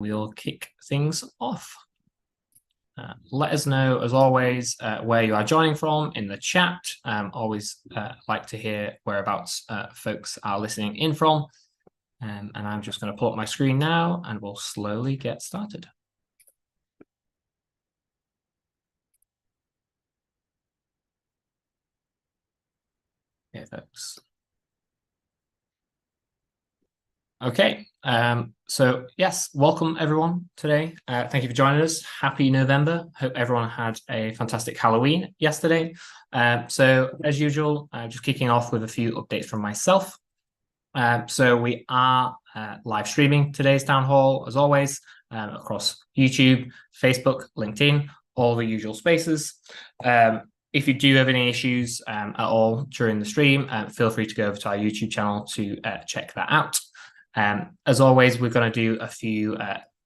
We'll kick things off. Let us know, as always, where you are joining from in the chat. Always like to hear whereabouts folks are listening in from. And I'm just going to pull up my screen now and we'll slowly get started. Okay, folks. Okay, so yes, welcome everyone today. Thank you for joining us. Happy November. Hope everyone had a fantastic Halloween yesterday. So as usual, just kicking off with a few updates from myself. So we are live streaming today's town hall, as always, across YouTube, Facebook, LinkedIn, all the usual spaces. If you do have any issues at all during the stream, feel free to go over to our YouTube channel to check that out. As always, we're going to do a few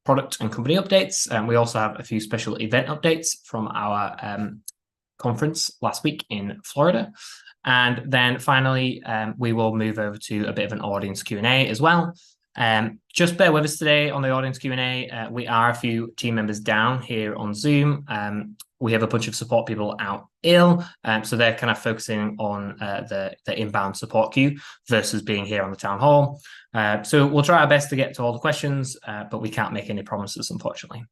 product and company updates. And we also have a few special event updates from our conference last week in Florida. And then finally, we will move over to a bit of an audience Q&A as well. Just bear with us today on the audience Q&A. We are a few team members down here on Zoom. We have a bunch of support people out ill, so they're kind of focusing on the inbound support queue versus being here on the town hall. So we'll try our best to get to all the questions, but we can't make any promises, unfortunately.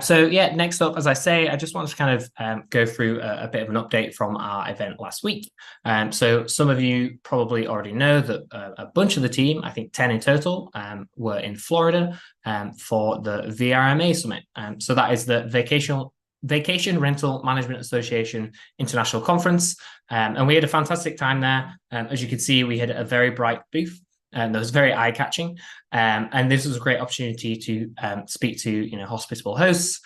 So yeah, next up, as I say, I just wanted to kind of go through a bit of an update from our event last week. So some of you probably already know that a bunch of the team, I think 10 in total, were in Florida for the VRMA Summit. So that is the Vacation Rental Management Association International Conference. And we had a fantastic time there. As you can see, we had a very bright booth. That was very eye-catching, and this was a great opportunity to speak to hospitable hosts,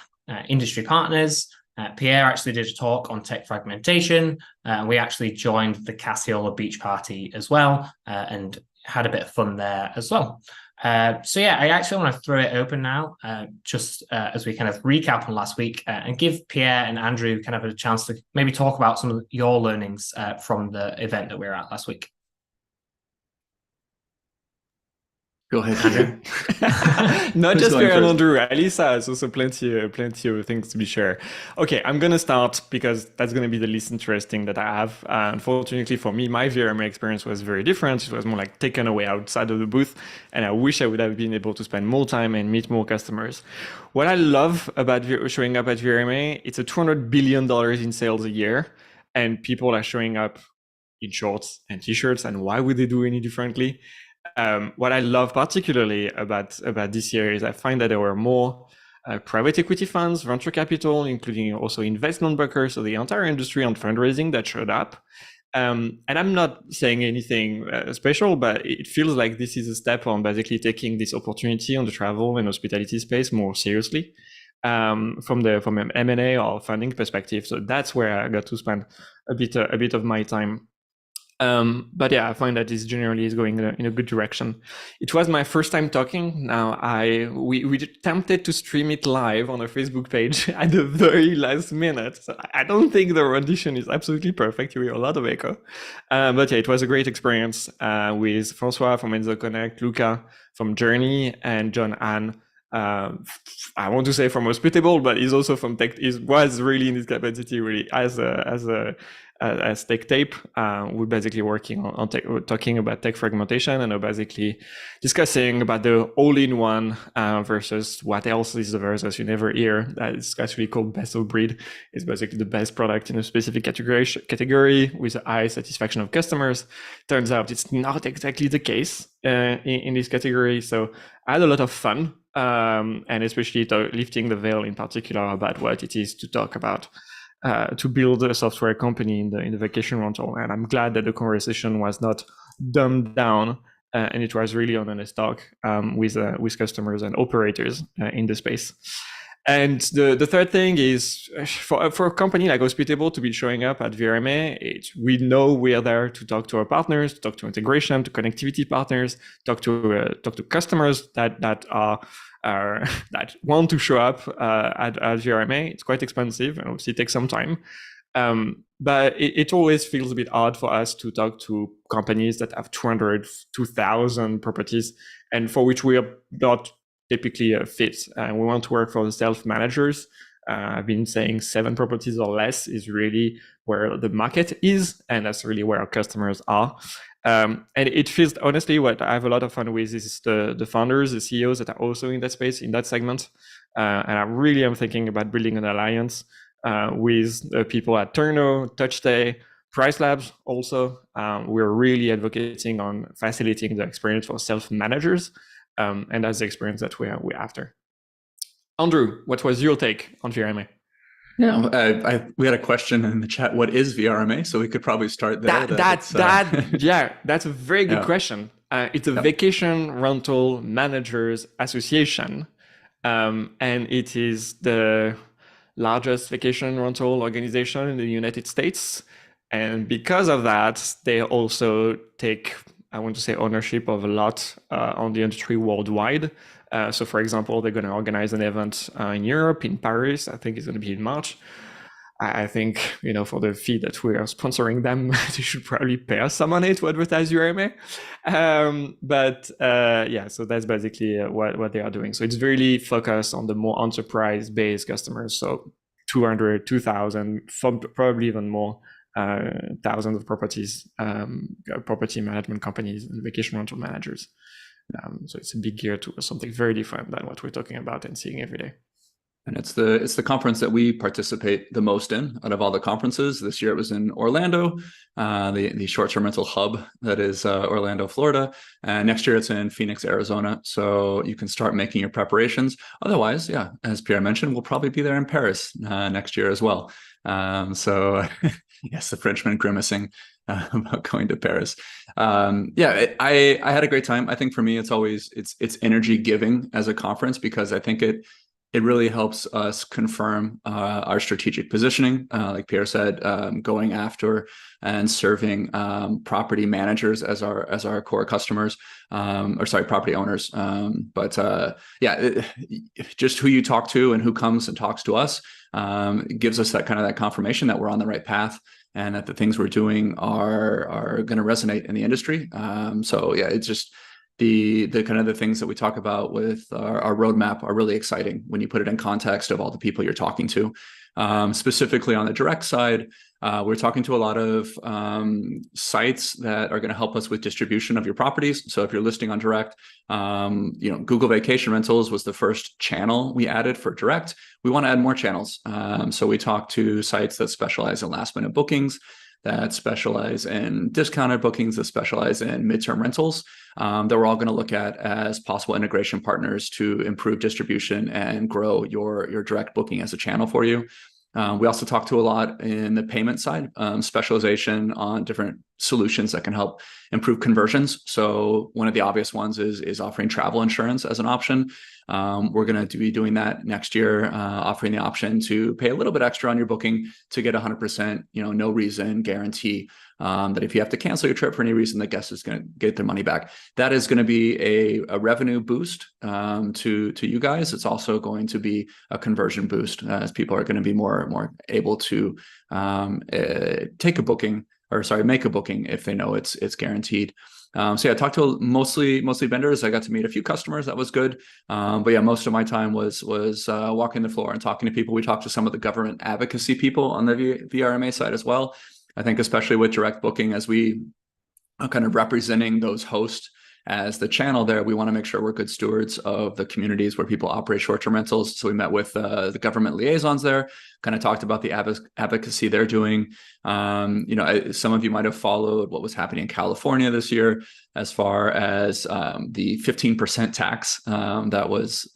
industry partners. Pierre actually did a talk on tech fragmentation. We actually joined the Cassiola Beach Party as well, and had a bit of fun there as well. So yeah, I actually want to throw it open now, just as we kind of recap on last week, and give Pierre and Andrew kind of a chance to maybe talk about some of your learnings from the event that we were at last week. Go ahead, Andrew. Not just Pierre and Andrew, Alisa has also plenty of things to be shared. Okay, I'm going to start because that's going to be the least interesting that I have. Unfortunately for me, my VRMA experience was very different. It was more like taken away outside of the booth, and I wish I would have been able to spend more time and meet more customers. What I love about showing up at VRMA, it's a $200 billion in sales a year, and people are showing up in shorts and t-shirts, and why would they do any differently? What I love particularly about this year is I find that there were more private equity funds, venture capital, including also investment brokers, so the entire industry on fundraising that showed up. And I'm not saying anything special, but it feels like this is a step on basically taking this opportunity on the travel and hospitality space more seriously from an M&A or funding perspective. So that's where I got to spend a bit of my time. But yeah, I find that this generally is going in a good direction. It was my first time talking. Now we attempted to stream it live on a Facebook page at the very last minute. So I don't think the rendition is absolutely perfect. You hear a lot of echo. But yeah, it was a great experience with Francois from Enzo Connect, Luca from Journey, and John Ann. I want to say from Hospitable, but he's also from Tech. He was really in his capacity, really as Tech Tape. We're basically working on talking about tech fragmentation and basically discussing about the all-in-one versus what else is the versus you never hear. It's actually called best of breed. It's basically the best product in a specific category with a high satisfaction of customers. Turns out it's not exactly the case in this category. So I had a lot of fun. And especially lifting the veil in particular about what it is to talk about, to build a software company in the vacation rental. And I'm glad that the conversation was not dumbed down and it was really on honest talk with customers and operators in the space. And the third thing is for a company like Hospitable to be showing up at VRMA, we know we are there to talk to our partners, to talk to integration, to connectivity partners, talk to customers that want to show up at VRMA. It's quite expensive and obviously takes some time. But it always feels a bit odd for us to talk to companies that have 200, 2,000 properties and for which we are not typically fits. We want to work for the self-managers. I've been saying 7 properties or less is really where the market is, and that's really where our customers are. And it feels, honestly, what I have a lot of fun with is the founders, the CEOs that are also in that space, in that segment. And I really am thinking about building an alliance with people at Turno, TouchStay, Price Labs also. We're really advocating on facilitating the experience for self-managers, and that's the experience that we're after. Andrew, what was your take on VRMA? Yeah, we had a question in the chat. What is VRMA? So we could probably start there. That's a very good question. It's a Vacation Rental Managers Association, and it is the largest vacation rental organization in the United States. And because of that, they also take, I want to say, ownership of a lot on the industry worldwide. So for example, they're going to organize an event in Europe, in Paris. I think it's going to be in March. I think, for the fee that we are sponsoring them, they should probably pay us some money to advertise URMA. So that's basically what they are doing. So it's really focused on the more enterprise-based customers. So 200, 2,000, probably even more, thousands of properties, property management companies and vacation rental managers. So it's a big gear to something very different than what we're talking about and seeing every day. And it's the conference that we participate the most in out of all the conferences. This year it was in Orlando, the short-term rental hub that is Orlando, Florida. And next year it's in Phoenix, Arizona. So you can start making your preparations. Otherwise, yeah, as Pierre mentioned, we'll probably be there in Paris next year as well. Yes, the Frenchman grimacing about going to Paris. I had a great time. I think for me, it's energy giving as a conference, because I think it really helps us confirm our strategic positioning. Like Pierre said, going after and serving property managers as our core customers, property owners. Just who you talk to and who comes and talks to us gives us that confirmation that we're on the right path, and that the things we're doing are going to resonate in the industry. It's just the kind of the things that we talk about with our roadmap are really exciting when you put it in context of all the people you're talking to. Specifically on the direct side, we're talking to a lot of sites that are going to help us with distribution of your properties. So if you're listing on direct, Google Vacation Rentals was the first channel we added for direct. We want to add more channels. So we talk to sites that specialize in last minute bookings, that specialize in discounted bookings, that specialize in midterm rentals, that we're all going to look at as possible integration partners to improve distribution and grow your direct booking as a channel for you. We also talk to a lot in the payment side, specialization on different solutions that can help improve conversions. So one of the obvious ones is offering travel insurance as an option. We're going to be doing that next year, offering the option to pay a little bit extra on your booking to get 100%, no reason guarantee, that if you have to cancel your trip for any reason, the guest is going to get their money back. That is going to be a revenue boost to you guys. It's also going to be a conversion boost, as people are going to be more able to make a booking if they know it's guaranteed. I talked to mostly vendors. I got to meet a few customers. That was good. Most of my time was walking the floor and talking to people. We talked to some of the government advocacy people on the VRMA side as well. I think especially with direct booking, as we are kind of representing those hosts as the channel there, we want to make sure we're good stewards of the communities where people operate short-term rentals. So we met with the government liaisons there, kind of talked about the advocacy they're doing. Some of you might have followed what was happening in California this year, as far as the 15% tax that was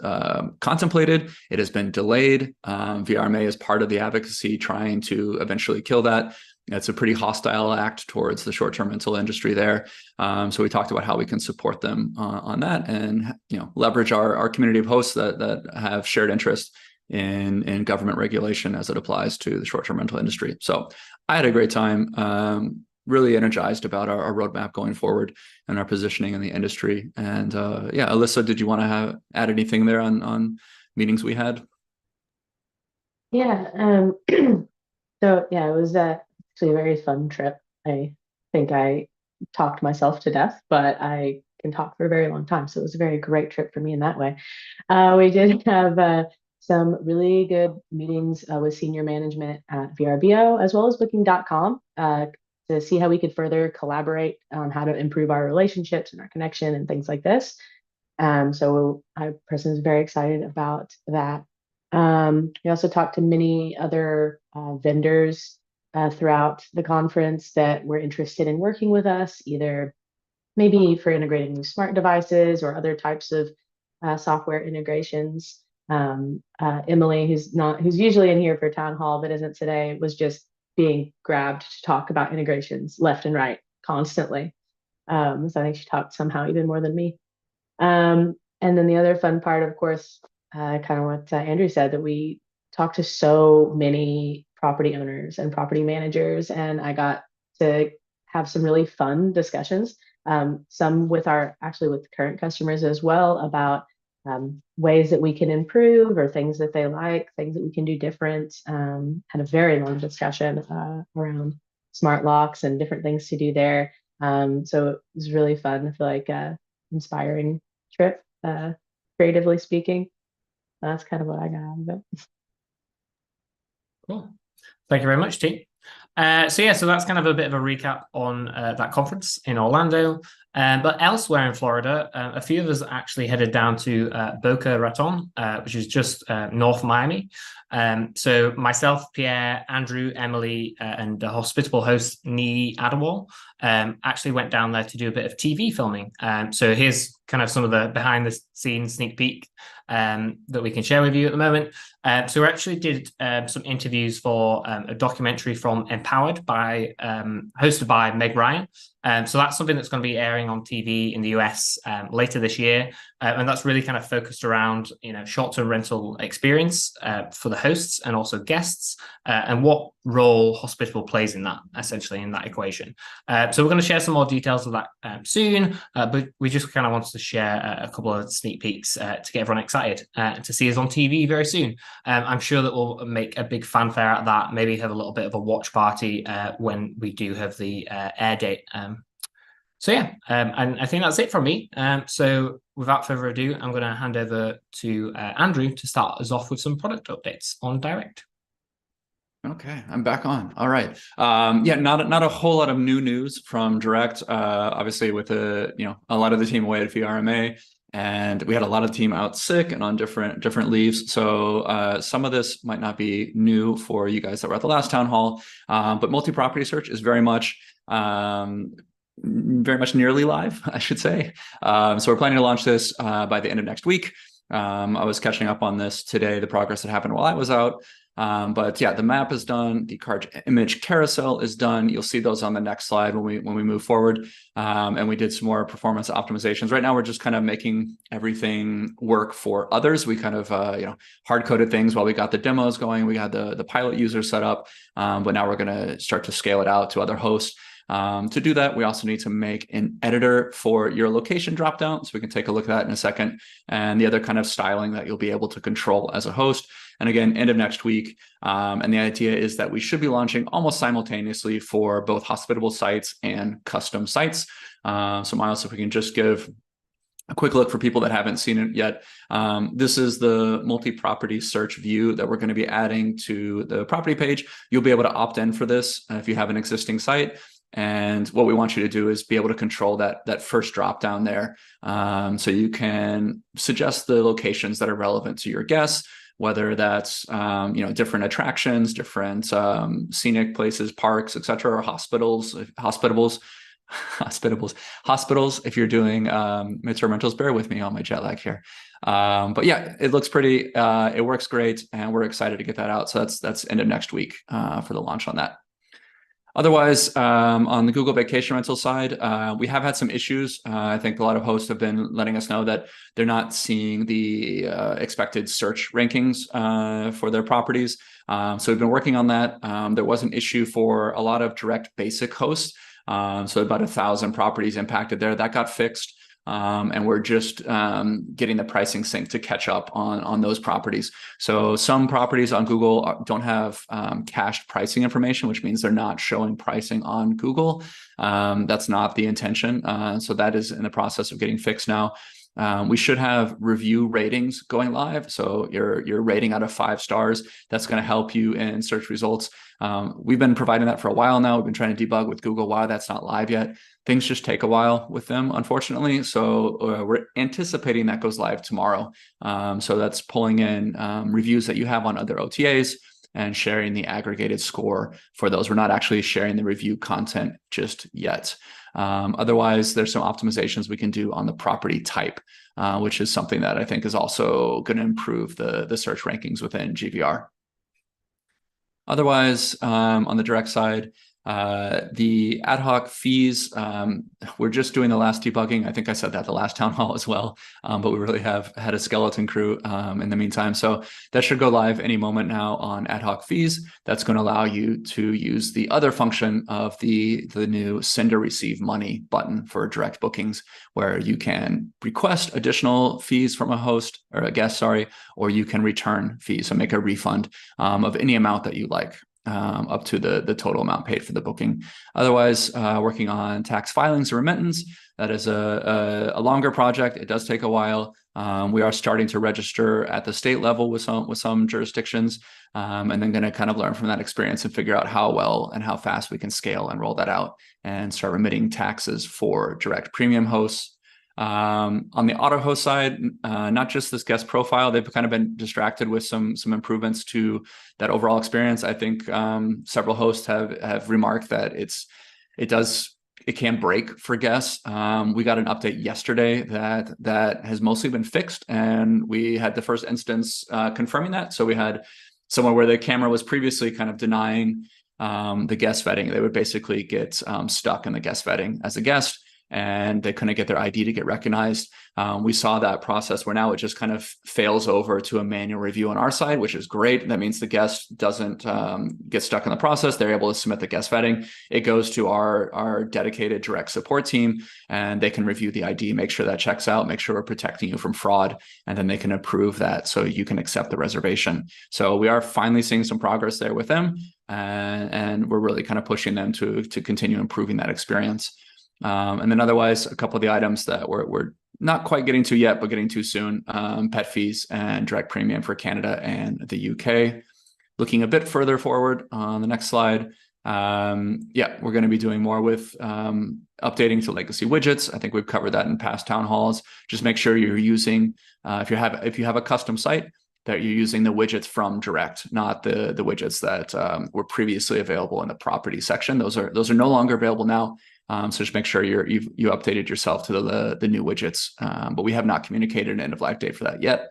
contemplated. It has been delayed. VRMA is part of the advocacy trying to eventually kill that. It's a pretty hostile act towards the short-term rental industry there. So we talked about how we can support them on that, and leverage our community of hosts that have shared interest in government regulation as it applies to the short-term rental industry. So I had a great time. Really energized about our roadmap going forward and our positioning in the industry. And Alyssa, did you want to add anything there on meetings we had? Yeah. It was actually a very fun trip. I think I talked myself to death, but I can talk for a very long time. So it was a very great trip for me in that way. We did have some really good meetings with senior management at VRBO as well as Booking.com to see how we could further collaborate on how to improve our relationships and our connection and things like this. So I personally was very excited about that. We also talked to many other vendors throughout the conference that were interested in working with us, either maybe for integrating new smart devices or other types of software integrations. Emily, who's usually in here for town hall but isn't today, was just being grabbed to talk about integrations left and right constantly. So I think she talked somehow even more than me. And then the other fun part, of course, kind of what Andrew said, that we talked to so many property owners and property managers, and I got to have some really fun discussions, some with with current customers as well, about ways that we can improve or things that they like, things that we can do different. Had a very long discussion around smart locks and different things to do there. So it was really fun. I feel like inspiring trip, creatively speaking. That's kind of what I got out of it. Cool. Thank you very much, team. So that's kind of a bit of a recap on that conference in Orlando. But elsewhere in Florida, a few of us actually headed down to Boca Raton, which is just north Miami. So myself, Pierre, Andrew, Emily, and the Hospitable host, Nee Adewale, actually went down there to do a bit of TV filming. So here's kind of some of the behind the scenes sneak peek that we can share with you at the moment. So we actually did some interviews for a documentary from Empowered hosted by Meg Ryan. So that's something that's going to be airing on TV in the US later this year. And that's really kind of focused around, short-term rental experience for the hosts and also guests, and what role Hospitable plays in that, essentially, in that equation. So we're going to share some more details of that soon, but we just kind of wanted to share a couple of sneak peeks to get everyone excited to see us on TV very soon. I'm sure that we'll make a big fanfare out of that, maybe have a little bit of a watch party when we do have the air date. And I think that's it from me. So without further ado, I'm going to hand over to Andrew to start us off with some product updates on Direct. Okay, I'm back on. All right. Not a whole lot of new news from Direct. Obviously, with a lot of the team away at VRMA, and we had a lot of the team out sick and on different leaves. So some of this might not be new for you guys that were at the last town hall, but multi-property search is very much nearly live, I should say. So we're planning to launch this by the end of next week. I was catching up on this today, the progress that happened while I was out. But yeah, the map is done. The card image carousel is done. You'll see those on the next slide when we move forward. And we did some more performance optimizations. Right now, we're just kind of making everything work for others. We kind of hard coded things while we got the demos going. We got the pilot users set up, but now we're going to start to scale it out to other hosts. To do that, we also need to make an editor for your location dropdown. So we can take a look at that in a second, and the other kind of styling that you'll be able to control as a host. And again, end of next week. And the idea is that we should be launching almost simultaneously for both hospitable sites and custom sites. So Miles, if we can just give a quick look for people that haven't seen it yet. This is the multi-property search view that we're going to be adding to the property page. You'll be able to opt in for this if you have an existing site. And what we want you to do is be able to control that first drop down there. So you can suggest the locations that are relevant to your guests, whether that's different attractions, different scenic places, parks, etc., or hospitals. If you're doing midterm rentals, bear with me on my jet lag here. But yeah, it looks pretty. It works great, and we're excited to get that out. So that's end of next week for the launch on that. Otherwise, on the Google Vacation Rental side, we have had some issues. I think a lot of hosts have been letting us know that they're not seeing the expected search rankings for their properties. So we've been working on that. There was an issue for a lot of direct basic hosts. So about 1,000 properties impacted there. That got fixed. and we're just getting the pricing sync to catch up on those properties. So some properties on Google don't have cached pricing information, which means they're not showing pricing on Google. That's not the intention. So that is in the process of getting fixed now. We should have review ratings going live. So your rating out of 5 stars, that's going to help you in search results. We've been providing that for a while now. We've been trying to debug with Google why that's not live yet. Things just take a while with them, unfortunately. So we're anticipating that goes live tomorrow. So that's pulling in reviews that you have on other OTAs and sharing the aggregated score for those. We're not actually sharing the review content just yet. Otherwise, there's some optimizations we can do on the property type, which is something that I think is also going to improve the search rankings within GVR. Otherwise, on the direct side, the ad hoc fees, we're just doing the last debugging. I think I said that the last town hall as well, but we really have had a skeleton crew in the meantime. So that should go live any moment now on ad hoc fees. That's going to allow you to use the other function of the new send or receive money button for direct bookings, where you can request additional fees from a host or a guest, sorry, or you can return fees, so make a refund of any amount that you like. Up to the total amount paid for the booking. Otherwise, working on tax filings or remittance, that is a longer project. It does take a while. We are starting to register at the state level with some jurisdictions, and then going to kind of learn from that experience and figure out how well and how fast we can scale and roll that out and start remitting taxes for direct premium hosts. On the auto host side, not just this guest profile, they've kind of been distracted with some improvements to that overall experience. I think several hosts have remarked that it can break for guests. We got an update yesterday that has mostly been fixed, and we had the first instance confirming that. So we had somewhere where the camera was previously kind of denying the guest vetting. They would basically get stuck in the guest vetting as a guest, and they couldn't get their ID to get recognized. We saw that process where now it just kind of fails over to a manual review on our side, which is great. That means the guest doesn't get stuck in the process. They're able to submit the guest vetting. It goes to our dedicated direct support team, and they can review the ID, make sure that checks out, make sure we're protecting you from fraud, and then they can approve that so you can accept the reservation. So we are finally seeing some progress there with them, and we're really kind of pushing them to continue improving that experience. And then otherwise, a couple of the items that we're not quite getting to yet, but getting to soon, pet fees and direct premium for Canada and the UK. Looking a bit further forward on the next slide, we're going to be doing more with updating to legacy widgets. I think we've covered that in past town halls. Just make sure you're using, if you have a custom site, that you're using the widgets from direct, not the widgets that were previously available in the property section. Those are no longer available now. So just make sure you updated yourself to the new widgets, but we have not communicated an end of life date for that yet.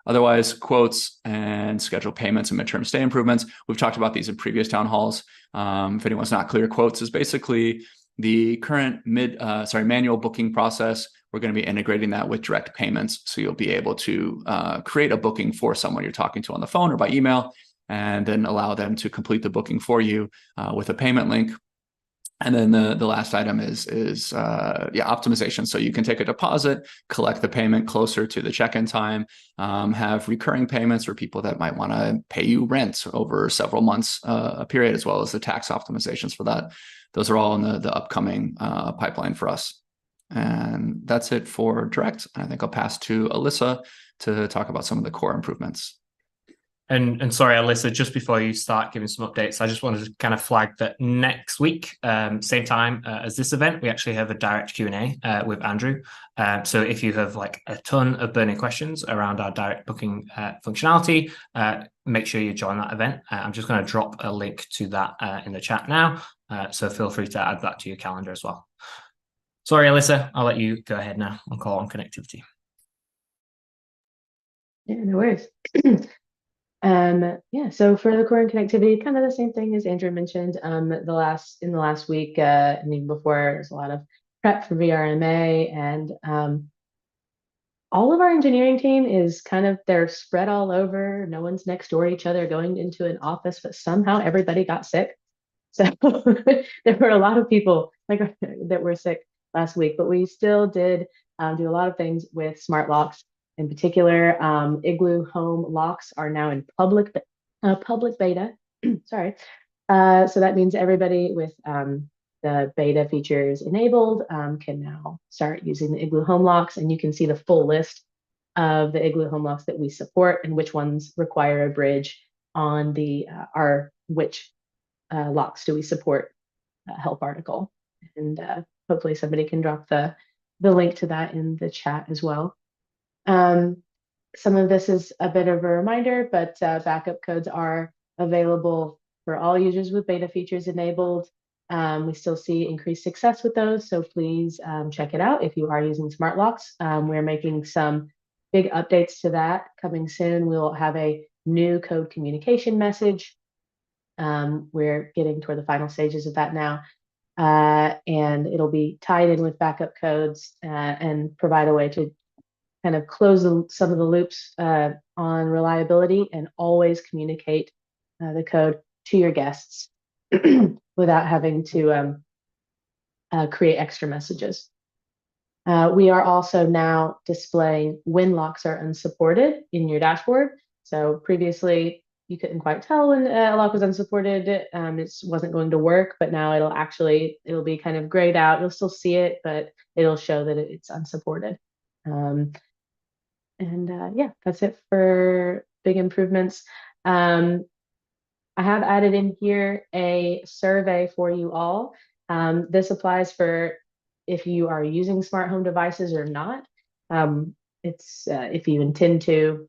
Otherwise, quotes and scheduled payments and midterm stay improvements. We've talked about these in previous town halls. If anyone's not clear, quotes is basically the current manual booking process. We're going to be integrating that with direct payments. So you'll be able to create a booking for someone you're talking to on the phone or by email, and then allow them to complete the booking for you with a payment link. And then the last item is optimization. So you can take a deposit, collect the payment closer to the check-in time, have recurring payments for people that might want to pay you rent over several months a period, as well as the tax optimizations for that. Those are all in the upcoming pipeline for us. And that's it for direct. I think I'll pass to Alyssa to talk about some of the core improvements. And sorry, Alyssa, just before you start giving some updates, I just wanted to kind of flag that next week, same time as this event, we actually have a direct Q&A with Andrew. So if you have like a ton of burning questions around our direct booking functionality, make sure you join that event. I'm just going to drop a link to that in the chat now. So feel free to add that to your calendar as well. Sorry, Alyssa, I'll let you go ahead now on call on connectivity. Yeah, no worries. So for the core and connectivity, kind of the same thing as Andrew mentioned. In the last week, and even before, there's a lot of prep for VRMA, and all of our engineering team is they're spread all over. No one's next door to each other going into an office, but somehow everybody got sick. So there were a lot of people that were sick last week, but we still did do a lot of things with smart locks. In particular, Igloo home locks are now in public beta. Sorry. So that means everybody with the beta features enabled can now start using the Igloo home locks, and you can see the full list of the Igloo home locks that we support and which ones require a bridge on the which locks do we support help article. And hopefully somebody can drop the link to that in the chat as well. Some of this is a bit of a reminder, but backup codes are available for all users with beta features enabled. We still see increased success with those, so please check it out if you are using smart locks. We're making some big updates to that coming soon. We'll have a new code communication message. We're getting toward the final stages of that now. And it'll be tied in with backup codes and provide a way to kind of close some of the loops on reliability and always communicate the code to your guests without having to create extra messages. We are also now displaying when locks are unsupported in your dashboard. So previously, you couldn't quite tell when a lock was unsupported. It wasn't going to work, but now it'll be kind of grayed out. You'll still see it, but it'll show that it's unsupported. Yeah, that's it for big improvements. I have added in here a survey for you all. This applies for if you are using smart home devices or not. It's if you intend to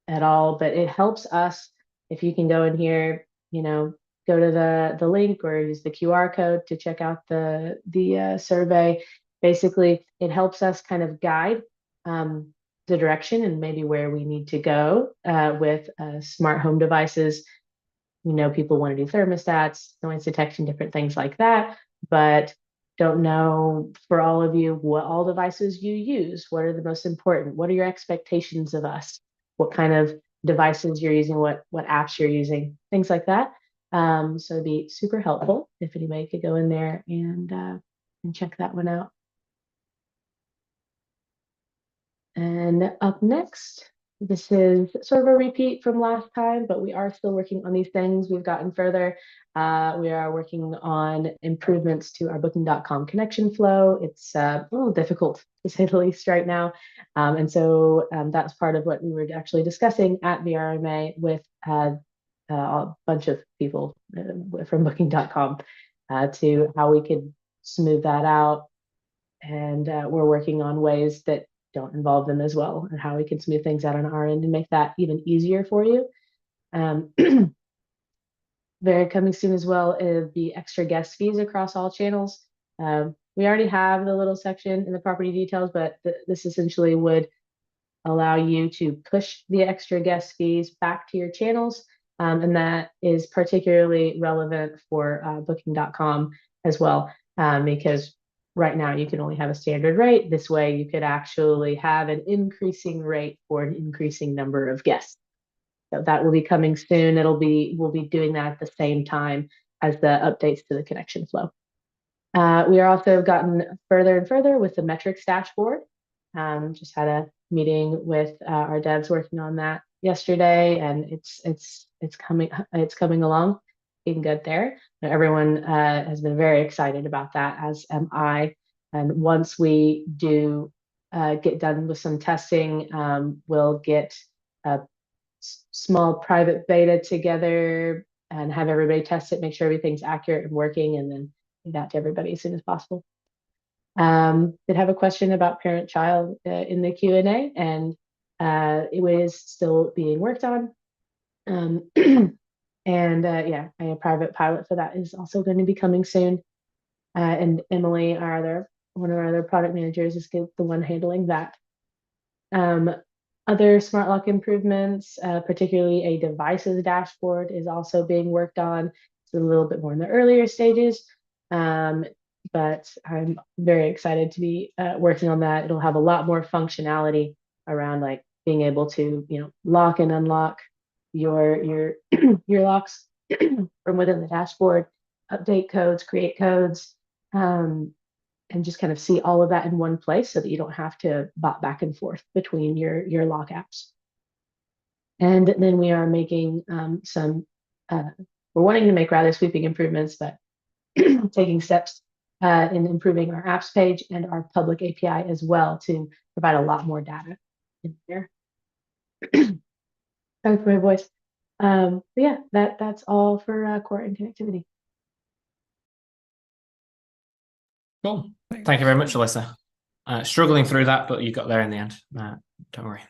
at all, but it helps us if you can go in here, go to the link or use the QR code to check out the survey. Basically, it helps us kind of guide the direction and maybe where we need to go with smart home devices. People want to do thermostats, noise detection, different things like that, but don't know for all of you what all devices you use. What are the most important? What are your expectations of us? What kind of devices you're using, what apps you're using, things like that. So it'd be super helpful if anybody could go in there and check that one out. And up next, this is sort of a repeat from last time, but we are still working on these things. We've gotten further. We are working on improvements to our Booking.com connection flow. It's a little difficult to say the least right now. And so that's part of what we were actually discussing at VRMA with a bunch of people from Booking.com to how we could smooth that out. And we're working on ways that don't involve them as well, and how we can smooth things out on our end and make that even easier for you. Very coming soon as well is the extra guest fees across all channels. We already have the little section in the property details, but this essentially would allow you to push the extra guest fees back to your channels. And that is particularly relevant for Booking.com as well, because right now you can only have a standard rate. This way you could actually have an increasing rate for an increasing number of guests. So that will be coming soon. We'll be doing that at the same time as the updates to the connection flow. We are also gotten further and further with the metrics dashboard. Just had a meeting with our devs working on that yesterday, and it's coming along. Being good there. Everyone has been very excited about that, as am I. And once we do get done with some testing, we'll get a small private beta together and have everybody test it, make sure everything's accurate and working, and then do that to everybody as soon as possible. Did have a question about parent-child in the Q&A, and it was still being worked on. And yeah, a private pilot for that is also going to be coming soon. And Emily, one of our other product managers, is the one handling that. Other smart lock improvements, particularly a devices dashboard, is also being worked on. It's a little bit more in the earlier stages, but I'm very excited to be working on that. It'll have a lot more functionality around like being able to lock and unlock your locks from within the dashboard, update codes, create codes, and just kind of see all of that in one place so that you don't have to bop back and forth between your lock apps. And then we are making we're wanting to make rather sweeping improvements, but taking steps in improving our apps page and our public API as well to provide a lot more data in there. Sorry for my voice. But yeah, that's all for core and connectivity. Cool. Thank you very much, Alyssa. Struggling through that, but you got there in the end. Don't worry.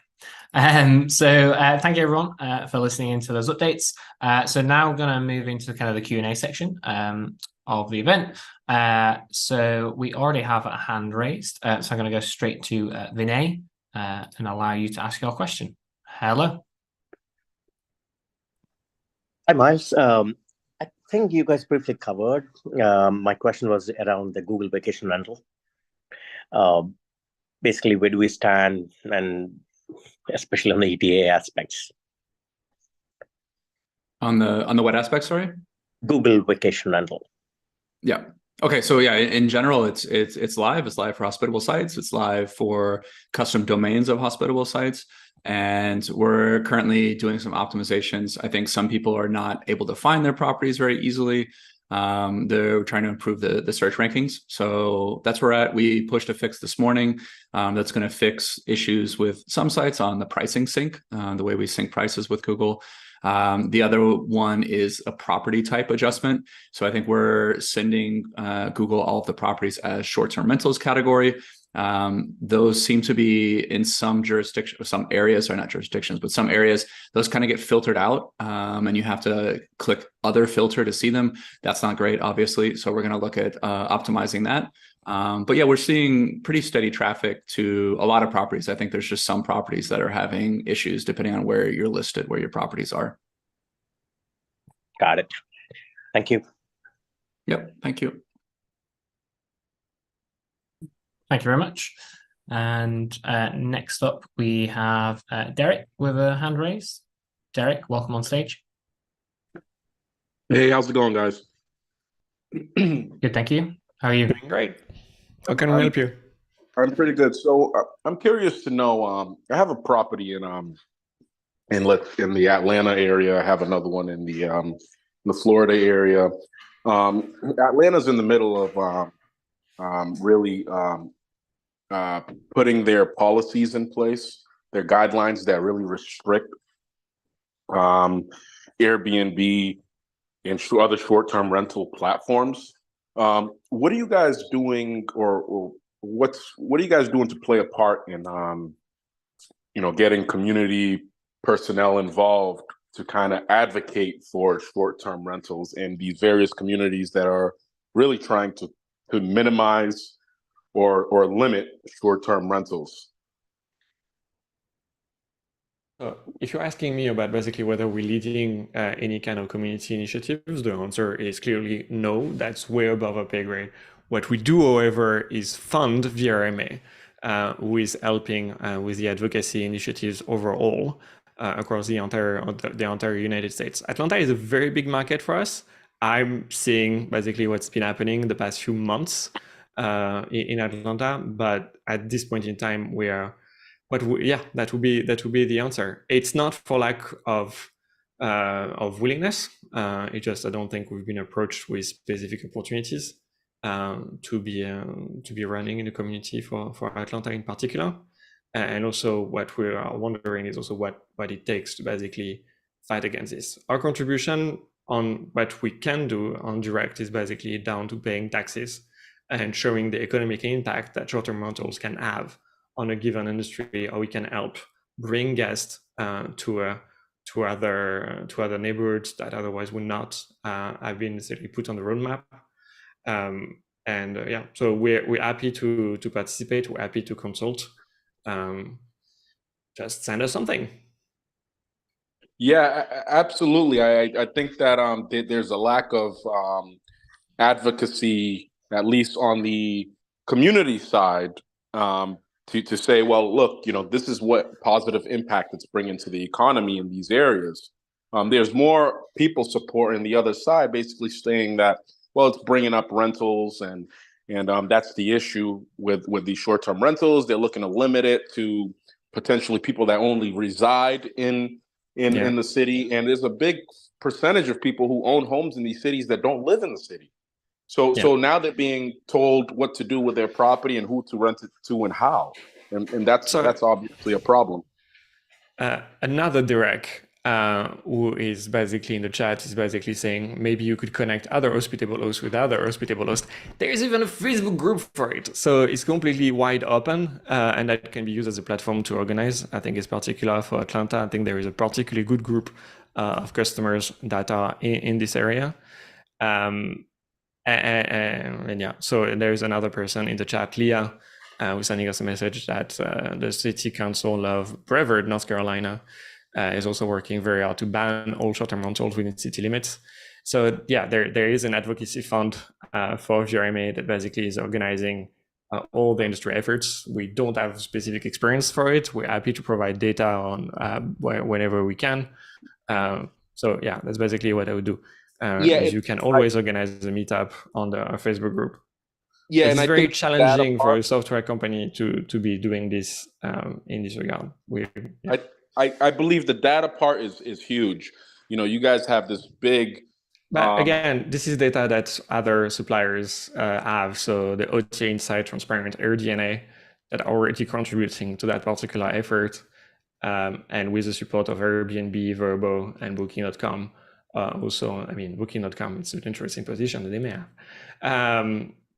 So thank you everyone for listening into those updates. So now we're going to move into kind of the Q&A section of the event. So we already have a hand raised. So I'm going to go straight to Vinay and allow you to ask your question. Hello. Hi, Miles. I think you guys briefly covered. My question was around the Google Vacation Rental. Basically, where do we stand, and especially on the ETA aspects? On the what aspect, sorry? Google Vacation Rental. Yeah. Okay. So yeah, in general, it's live. It's live for hospitable sites. It's live for custom domains of hospitable sites. And we're currently doing some optimizations. I think some people are not able to find their properties very easily. They're trying to improve the search rankings. So that's where we're at. We pushed a fix this morning that's going to fix issues with some sites on the pricing sync, the way we sync prices with Google. The other one is a property type adjustment. So I think we're sending Google all of the properties as short-term rentals category. Those seem to be in some jurisdictions, some areas, or not jurisdictions, but some areas, those kind of get filtered out, and you have to click other filter to see them. That's not great, obviously. So we're going to look at optimizing that. But yeah, we're seeing pretty steady traffic to a lot of properties. I think there's just some properties that are having issues depending on where you're listed, where your properties are. Got it. Thank you. Yep. Thank you. Thank you very much. And next up, we have Derek with a hand raised. Derek, welcome on stage. Hey, how's it going, guys? Good, thank you. How are you? Doing great. How can we help you? I'm pretty good. So I'm curious to know. I have a property in the Atlanta area. I have another one in the Florida area. Atlanta's in the middle of really putting their policies in place, their guidelines that really restrict Airbnb and other short-term rental platforms. What are you guys doing, or what are you guys doing to play a part in getting community personnel involved to kind of advocate for short-term rentals in these various communities that are really trying to minimize or limit short-term rentals? If you're asking me about basically whether we're leading any kind of community initiatives, the answer is clearly no. That's way above our pay grade. What we do, however, is fund VRMA with helping with the advocacy initiatives overall across the entire United States. Atlanta is a very big market for us. I'm seeing basically what's been happening the past few months in Atlanta, but at this point in time, that would be the answer. It's not for lack of willingness. It just, I don't think we've been approached with specific opportunities to be running in the community for Atlanta in particular. And also what we are wondering is also what it takes to basically fight against this. Our contribution on what we can do on direct is basically down to paying taxes and showing the economic impact that short-term rentals can have on a given industry, or we can help bring guests to other neighborhoods that otherwise would not have been necessarily put on the roadmap. So we're happy to participate. We're happy to consult. Just send us something. Yeah, absolutely. I think that there's a lack of advocacy, at least on the community side, to say, well, look, this is what positive impact it's bringing to the economy in these areas. There's more people supporting the other side, basically saying that, well, it's bringing up rentals and And that's the issue with these short-term rentals. They're looking to limit it to potentially people that only reside in the city. And there's a big percentage of people who own homes in these cities that don't live in the city. So now they're being told what to do with their property and who to rent it to and how. And that's obviously a problem. Another Derek who is basically in the chat is basically saying maybe you could connect other Hospitable hosts with other Hospitable hosts. There is even a Facebook group for it. So it's completely wide open and that can be used as a platform to organize. I think it's particular for Atlanta. I think there is a particularly good group of customers that are in this area. And yeah, so there's another person in the chat, Leah, who's sending us a message that the City Council of Brevard, North Carolina, is also working very hard to ban all short-term rentals within city limits. So yeah, there is an advocacy fund for VRMA that basically is organizing all the industry efforts. We don't have specific experience for it. We're happy to provide data on whenever we can. So yeah, that's basically what I would do. You can always organize a meetup on the Facebook group. Yeah, it's very challenging for a software company to be doing this in this regard. I believe the data part is huge. You know, you guys have this big. But again, this is data that other suppliers have. So the OTA Insight, Transparent, AirDNA that are already contributing to that particular effort. And with the support of Airbnb, Verbo, and Booking.com. Also, I mean, Booking.com, it's an interesting position that they may have.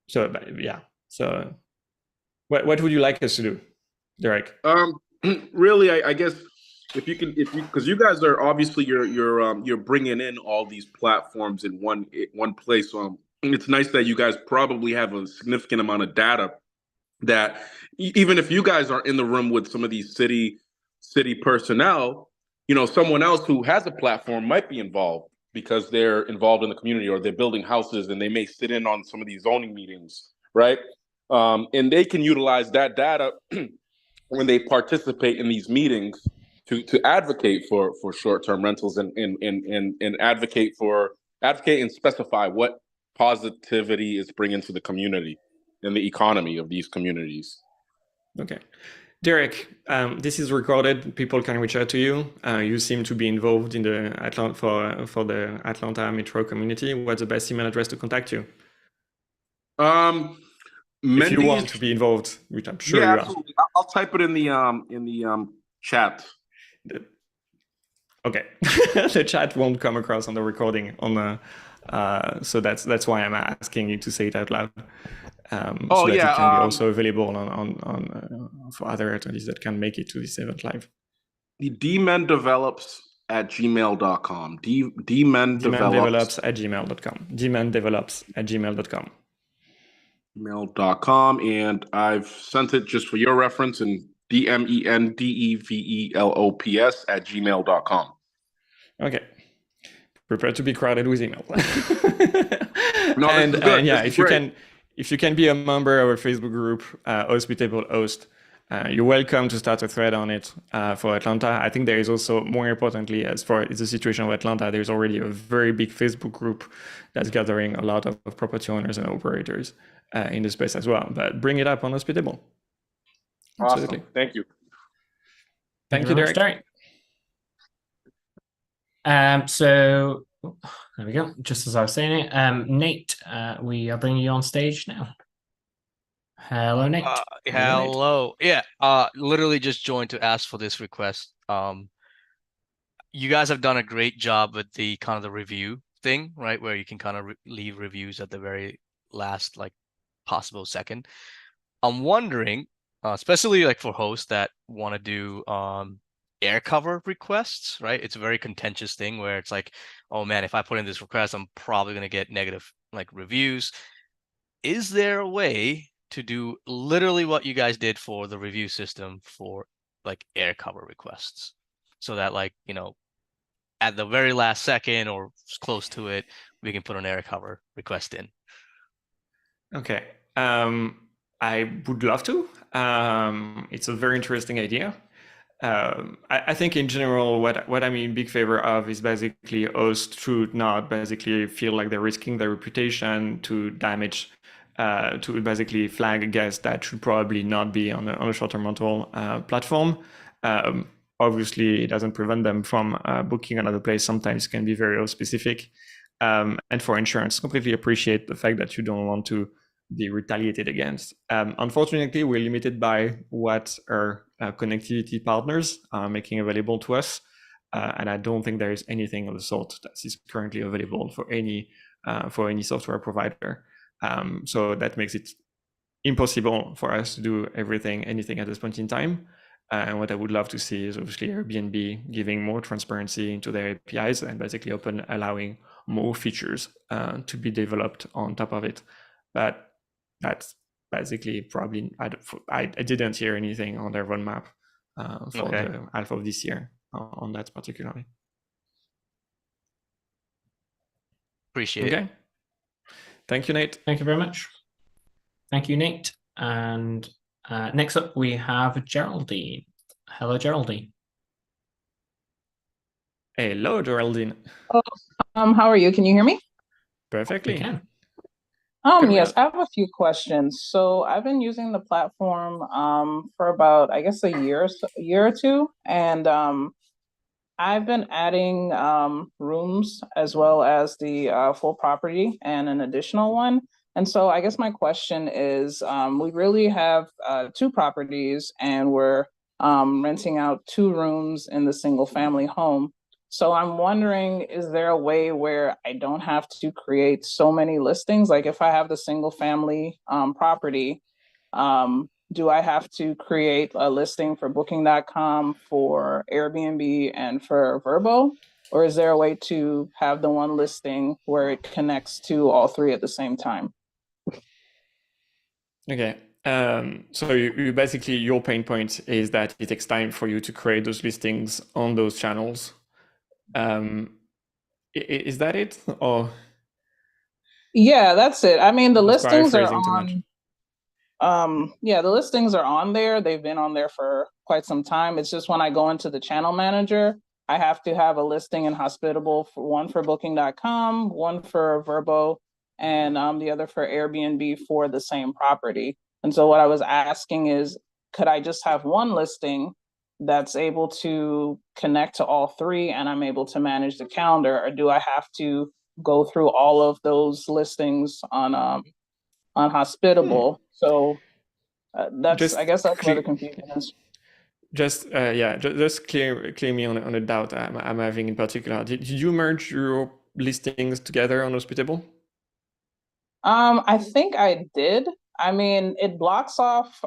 So what would you like us to do, Derek? Really, I guess if you because you guys are obviously you're bringing in all these platforms in one place. So it's nice that you guys probably have a significant amount of data that even if you guys are in the room with some of these city personnel, you know, someone else who has a platform might be involved because they're involved in the community or they're building houses and they may sit in on some of these zoning meetings, right? And they can utilize that data when they participate in these meetings to advocate for short-term rentals and advocate and specify what positivity is bringing to the community and the economy of these communities. Okay. Derek, this is recorded. People can reach out to you. You seem to be involved in the for the Atlanta metro community. What's the best email address to contact you? If you want to be involved, which I'm sure you absolutely. I'll type it in the chat. Okay, the chat won't come across on the recording so that's why I'm asking you to say it out loud. So that it can be also available on for other attendees that can make it to this event live. The dmendevelops@gmail.com. dmendevelops@gmail.com. dmendevelops@gmail.com. Gmail.com, and I've sent it just for your reference, and DMENDEVELOPS@gmail.com. Okay. Prepare to be crowded with email. No, and yeah, if you can be a member of our Facebook group, Hospitable Host, you're welcome to start a thread on it for Atlanta. I think there is also, more importantly, as far as the situation of Atlanta, there's already a very big Facebook group that's gathering a lot of property owners and operators in the space as well. But bring it up on Hospitable. Absolutely. Awesome. Thank you. Thank you, Derek. So there we go. Just as I was saying it, Nate, we are bringing you on stage now. Hello, Nate. Hello. Yeah. Literally just joined to ask for this request. You guys have done a great job with the kind of the review thing, right? Where you can kind of leave reviews at the very last, like, possible second. I'm wondering, especially like for hosts that want to do air cover requests, right? It's a very contentious thing where it's like, oh man, if I put in this request, I'm probably going to get negative like reviews. Is there a way to do literally what you guys did for the review system for like air cover requests, so that, like, you know, at the very last second or close to it, we can put an air cover request in? Okay. I would love to. It's a very interesting idea. I think in general, what I'm in big favor of is basically hosts should not basically feel like they're risking their reputation to damage to basically flag a guest that should probably not be on a short-term rental platform. Obviously, it doesn't prevent them from booking another place. Sometimes it can be very specific. And for insurance, completely appreciate the fact that you don't want to be retaliated against. Unfortunately, we're limited by what our connectivity partners are making available to us. And I don't think there is anything of the sort that is currently available for any software provider. So that makes it impossible for us to do anything at this point in time. And what I would love to see is obviously Airbnb giving more transparency into their APIs and basically allowing more features to be developed on top of it. But that's basically probably, I didn't hear anything on their roadmap for the half of this year on that particularly. Appreciate it. Thank you, Nate. Thank you very much. Thank you, Nate. And next up, we have Geraldine. Hello, Geraldine. Hello, Geraldine. Oh, how are you? Can you hear me? Perfectly. We can. Yes, I have a few questions. So I've been using the platform for about, I guess, a year or two, and I've been adding rooms as well as the full property and an additional one. And so I guess my question is, we really have 2 properties and we're renting out 2 rooms in the single family home. So I'm wondering, is there a way where I don't have to create so many listings? Like if I have the single family property, do I have to create a listing for booking.com, for Airbnb, and for Vrbo? Or is there a way to have the one listing where it connects to all 3 at the same time? Okay. So you basically, your pain point is that it takes time for you to create those listings on those channels. Is that it? Or yeah, that's it. I mean, the listings are on. Yeah, the listings are on there. They've been on there for quite some time. It's just when I go into the channel manager, I have to have a listing in Hospitable, for one for booking.com, one for Vrbo, and the other for Airbnb for the same property. And so what I was asking is, could I just have one listing that's able to connect to all 3 and I'm able to manage the calendar, or do I have to go through all of those listings on Hospitable? So I guess that's where the confusion is. Just clear me on a doubt I'm having in particular. Did you merge your listings together on Hospitable? I think I did. I mean, it blocks off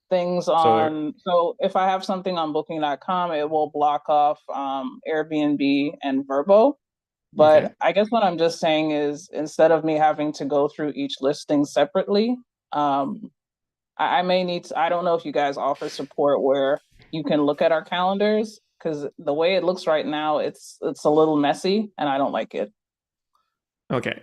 things on. So if I have something on booking.com, it will block off Airbnb and Vrbo. But I guess what I'm just saying is, instead of me having to go through each listing separately, I may need to, I don't know if you guys offer support where you can look at our calendars, because the way it looks right now, it's a little messy and I don't like it. Okay.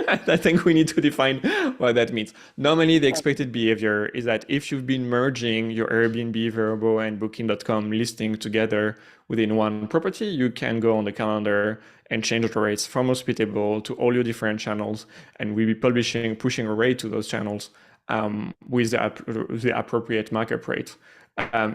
I think we need to define what that means. Normally, the expected behavior is that if you've been merging your Airbnb, Vrbo, and Booking.com listing together within one property, you can go on the calendar and change the rates from Hospitable to all your different channels, and we'll be pushing a rate to those channels with the appropriate markup rate.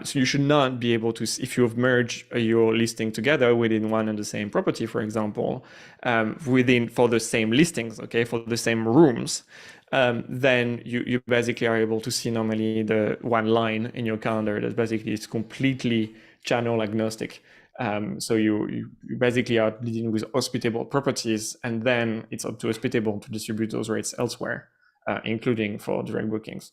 So you should not be able to, if you've merged your listing together within one and the same property, for example, for the same listings, for the same rooms, then you basically are able to see normally the one line in your calendar that basically is completely channel agnostic. So you basically are dealing with Hospitable properties, and then it's up to Hospitable to distribute those rates elsewhere, including for direct bookings.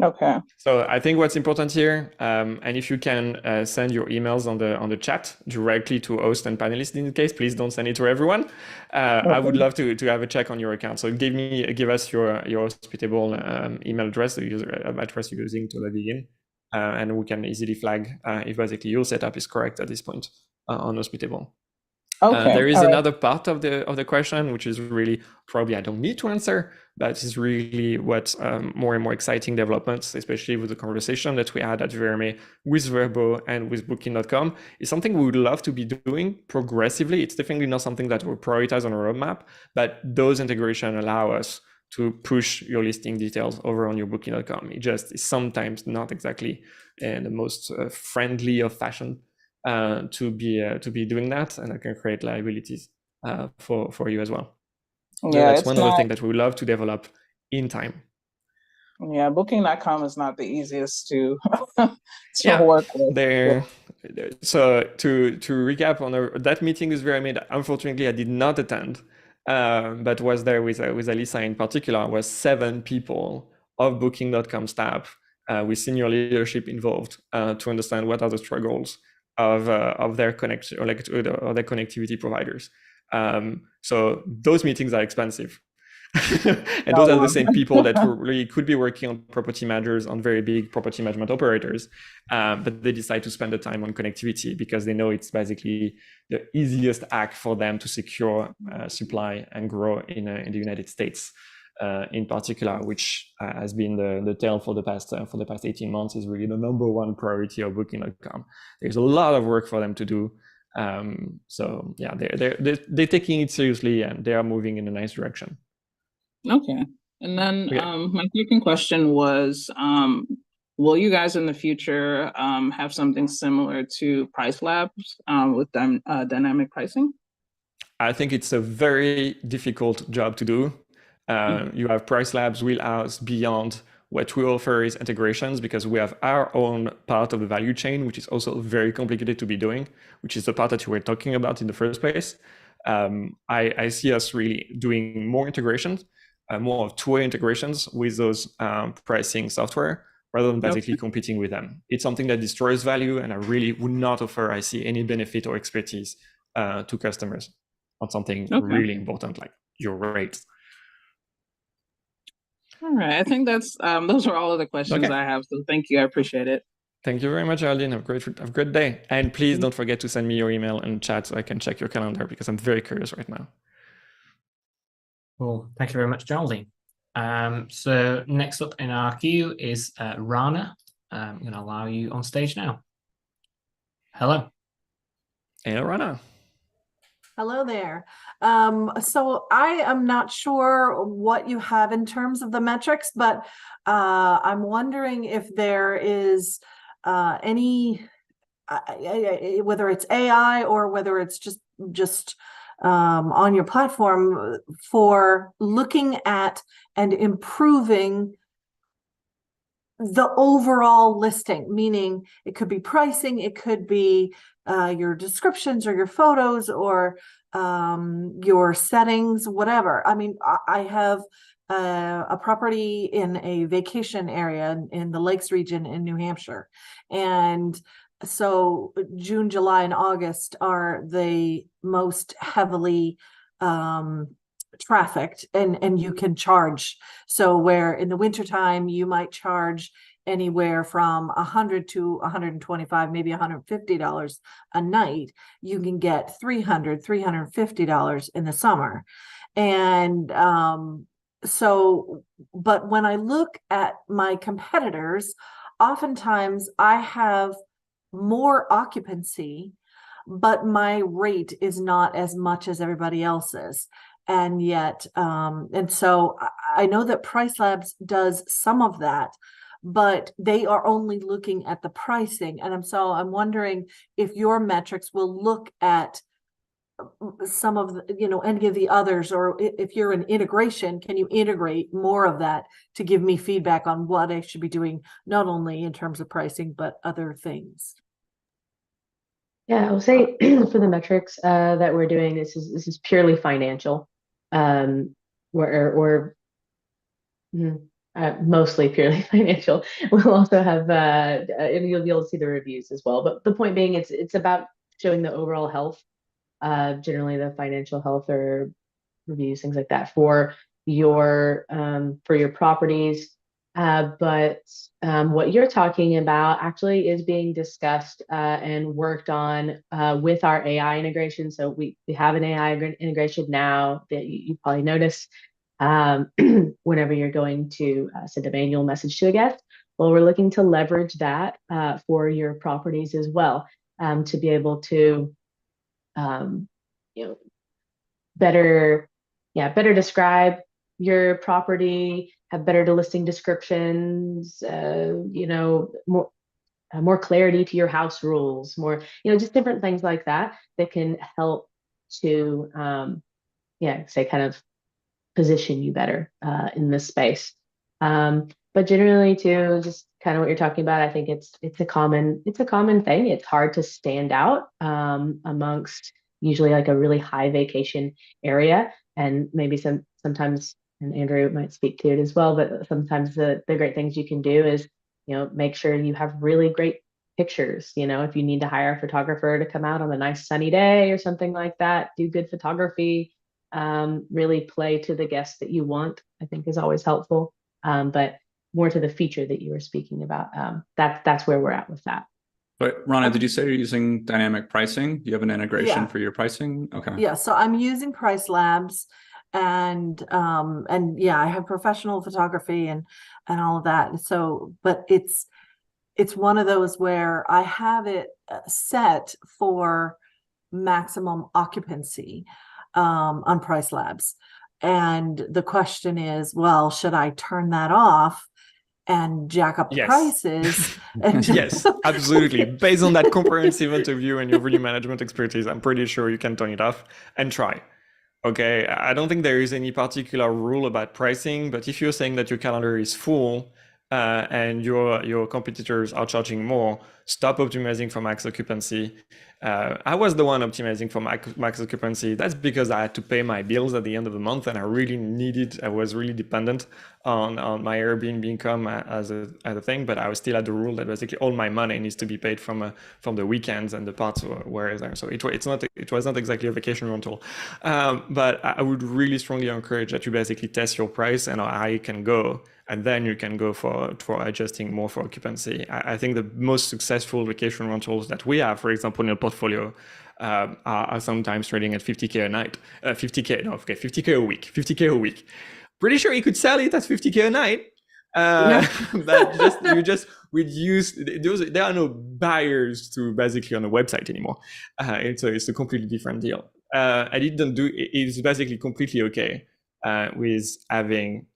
Okay. So I think what's important here, and if you can send your emails on the chat directly to host and panelists in this case, please don't send it to everyone. I would love to have a check on your account. So give us your Hospitable email address, the user address you're using to log in, and we can easily flag if basically your setup is correct at this point on Hospitable. Okay. There is another part of the question, which is really probably I don't need to answer, but is really what more and more exciting developments, especially with the conversation that we had at VRMA with Vrbo and with Booking.com, is something we would love to be doing progressively. It's definitely not something that we prioritize on our roadmap, but those integrations allow us to push your listing details over on your booking.com. It just is sometimes not exactly the most friendly of fashion to be doing that, and it can create liabilities for you as well. So Yeah, that's it's one of the not. things that we would love to develop in time. Yeah, booking.com is not the easiest to Yeah, work with. so to recap on that meeting is where I made. Unfortunately, I did not attend, but was there with Alisa in particular. Was 7 people of Booking.com staff with senior leadership involved to understand what are the struggles of their or their connectivity providers. So those meetings are expensive. And those are the same people that really could be working on property managers, on very big property management operators, but they decide to spend the time on connectivity because they know it's basically the easiest hack for them to secure supply and grow in the United States, in particular, which has been the tale for the past 18 months. Is really the #1 priority of Booking.com. There's a lot of work for them to do. So yeah, they're taking it seriously and they are moving in a nice direction. Okay. And then my second question was, will you guys in the future have something similar to Price Labs with dynamic pricing? I think it's a very difficult job to do. You have Price Labs wheelhouse beyond what we offer is integrations, because we have our own part of the value chain, which is also very complicated to be doing, which is the part that you were talking about in the first place. I see us really doing more integrations, more of two-way integrations with those pricing software, rather than basically competing with them. It's something that destroys value, and I really would not offer, I see, any benefit or expertise to customers on something really important like your rates. All right, I think that's those are all of the questions I have. So thank you, I appreciate it. Thank you very much, Geraldine. Have a great day. And please don't forget to send me your email and chat so I can check your calendar, because I'm very curious right now. Cool. Thank you very much, Geraldine. So next up in our queue is Rana. I'm going to allow you on stage now. Hello. Hey, Rana. Hello there. So I am not sure what you have in terms of the metrics, but I'm wondering if there is any, whether it's AI or whether it's just on your platform for looking at and improving the overall listing, meaning it could be pricing, it could be your descriptions or your photos or your settings, whatever. I mean, I have a property in a vacation area in the Lakes region in New Hampshire. And so June, July, and August are the most heavily trafficked, and you can charge. So where in the wintertime you might charge anywhere from $100 to $125, maybe $150 a night, you can get $300, $350 in the summer. And so, but when I look at my competitors, oftentimes I have more occupancy, but my rate is not as much as everybody else's. And yet, and so I know that Price Labs does some of that, but they are only looking at the pricing. And I'm wondering if your metrics will look at some of the, any of the others, or if you're an integration, can you integrate more of that to give me feedback on what I should be doing, not only in terms of pricing, but other things? Yeah, I will say for the metrics that we're doing, this is purely financial, mostly purely financial. We'll also have and you'll be able to see the reviews as well. But the point being, it's about showing the overall health, generally the financial health or reviews, things like that for your properties. But what you're talking about actually is being discussed and worked on with our AI integration. So we have an AI integration now that you probably notice whenever you're going to send a manual message to a guest. Well, we're looking to leverage that for your properties as well, to be able to better describe your property, have better listing descriptions, more clarity to your house rules, more, just different things like that that can help to, say kind of position you better in this space. But generally too, just kind of what you're talking about, I think it's a common thing. It's hard to stand out amongst usually like a really high vacation area, and maybe sometimes, and Andrew might speak to it as well, but sometimes the great things you can do is, make sure you have really great pictures. If you need to hire a photographer to come out on a nice sunny day or something like that, do good photography. Really play to the guests that you want, I think is always helpful. But more to the feature that you were speaking about, that's where we're at with that. But Rana, did you say you're using dynamic pricing? Do you have an integration for your pricing? Okay. Yeah, so I'm using Price Labs, and yeah, I have professional photography and all of that. So, but it's one of those where I have it set for maximum occupancy on Price Labs. And the question is, well, should I turn that off and jack up the prices? Yes, absolutely. Based on that comprehensive interview and your video management expertise, I'm pretty sure you can turn it off and try. Okay, I don't think there is any particular rule about pricing, but if you're saying that your calendar is full and your competitors are charging more, stop optimizing for max occupancy. I was the one optimizing for max occupancy. That's because I had to pay my bills at the end of the month, and I was really dependent on my Airbnb income as a thing. But I was still at the rule that basically all my money needs to be paid from the weekends and the parts where is there. So it was not exactly a vacation rental. But I would really strongly encourage that you basically test your price and how you can go, and then you can go for adjusting more for occupancy. I think the most successful vacation rentals that we have, for example, in a portfolio, are sometimes trading at 50K a night, 50K a week, 50K a week. Pretty sure you could sell it at 50K a night. But you just reduce those. There are no buyers to basically on the website anymore. It's a completely different deal. I didn't do. It's basically completely okay with having